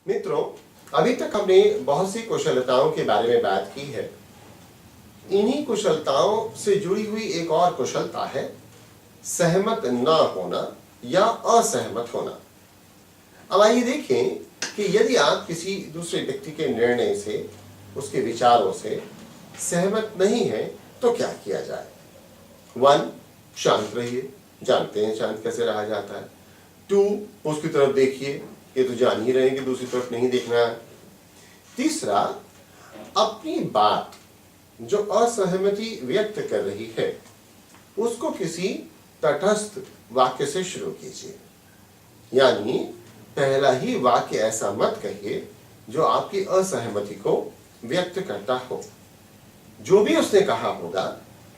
मित्रों, अभी तक हमने बहुत सी कुशलताओं के बारे में बात की है। इन्हीं कुशलताओं से जुड़ी हुई एक और कुशलता है सहमत ना होना या असहमत होना। अब आइए देखें कि यदि आप किसी दूसरे व्यक्ति के निर्णय से, उसके विचारों से सहमत नहीं हैं तो क्या किया जाए। 1, शांत रहिए, जानते हैं शांत कैसे रहा जाता है। 2, उसकी तरफ देखिए, ये तो जान ही रहे हैं कि दूसरी तरफ नहीं देखना है। तीसरा, अपनी बात जो असहमति व्यक्त कर रही है उसको किसी तटस्थ वाक्य से शुरू कीजिए, यानी पहला ही वाक्य ऐसा मत कहिए जो आपकी असहमति को व्यक्त करता हो। जो भी उसने कहा होगा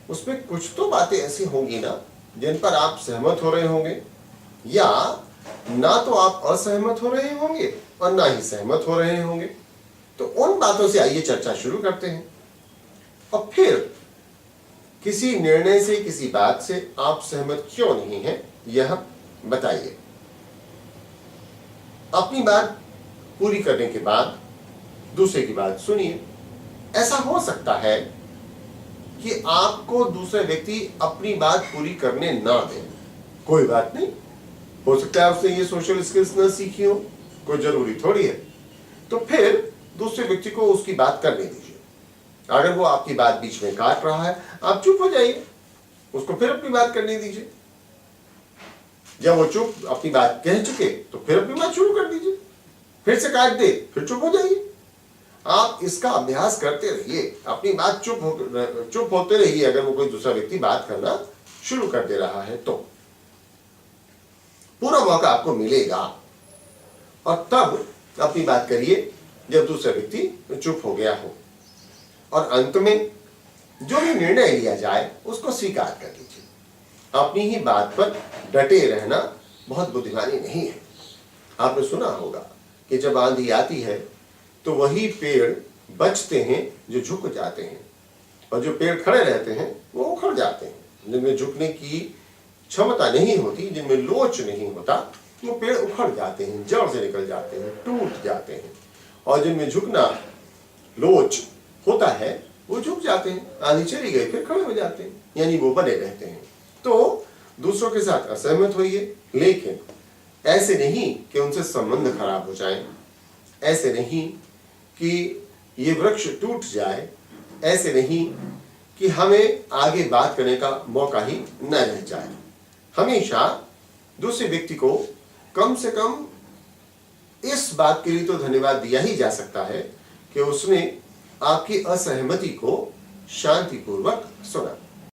उसमें कुछ तो बातें ऐसी होंगी ना जिन पर आप सहमत हो रहे होंगे, या ना तो आप असहमत हो रहे होंगे और ना ही सहमत हो रहे होंगे। तो उन बातों से आइए चर्चा शुरू करते हैं। और फिर किसी निर्णय से, किसी बात से आप सहमत क्यों नहीं हैं यह बताइए। अपनी बात पूरी करने के बाद दूसरे की बात सुनिए। ऐसा हो सकता है कि आपको दूसरे व्यक्ति अपनी बात पूरी करने ना दे, कोई बात नहीं, हो सकता है उसने ये सोशल स्किल्स न सीखी हो, कोई जरूरी थोड़ी है। तो फिर दूसरे व्यक्ति को उसकी बात करने दीजिए। अगर वो आपकी बात बीच में काट रहा है, आप चुप हो जाइए, उसको फिर अपनी बात करने दीजिए। जब वो चुप अपनी बात कह चुके तो फिर अपनी बात शुरू कर दीजिए। फिर से काट दे, फिर चुप हो जाइए। आप इसका अभ्यास करते रहिए, अपनी बात चुप होते रहिए। अगर वो कोई दूसरा व्यक्ति बात करना शुरू कर दे रहा है तो पूरा मौका आपको मिलेगा, और तब अपनी बात करिए जब दूसरा व्यक्ति चुप हो गया हो। और अंत में जो भी निर्णय लिया जाए उसको स्वीकार कर लीजिए। अपनी ही बात पर डटे रहना बहुत बुद्धिमानी नहीं है। आपने सुना होगा कि जब आंधी आती है तो वही पेड़ बचते हैं जो झुक जाते हैं, और जो पेड़ खड़े रहते हैं वो उखड़ जाते हैं। जिनमें झुकने की क्षमता नहीं होती, जिनमें लोच नहीं होता, वो पेड़ उखड़ जाते हैं, जड़ से निकल जाते हैं, टूट जाते हैं। और जिनमें झुकना, लोच होता है वो झुक जाते हैं, आंधी चली गई फिर खड़े हो जाते हैं, यानी वो बने रहते हैं। तो दूसरों के साथ असहमत होइए, लेकिन ऐसे नहीं कि उनसे संबंध खराब हो जाए, ऐसे नहीं कि ये वृक्ष टूट जाए, ऐसे नहीं कि हमें आगे बात करने का मौका ही न रह जाए। हमेशा दूसरे व्यक्ति को कम से कम इस बात के लिए तो धन्यवाद दिया ही जा सकता है कि उसने आपकी असहमति को शांतिपूर्वक सुना।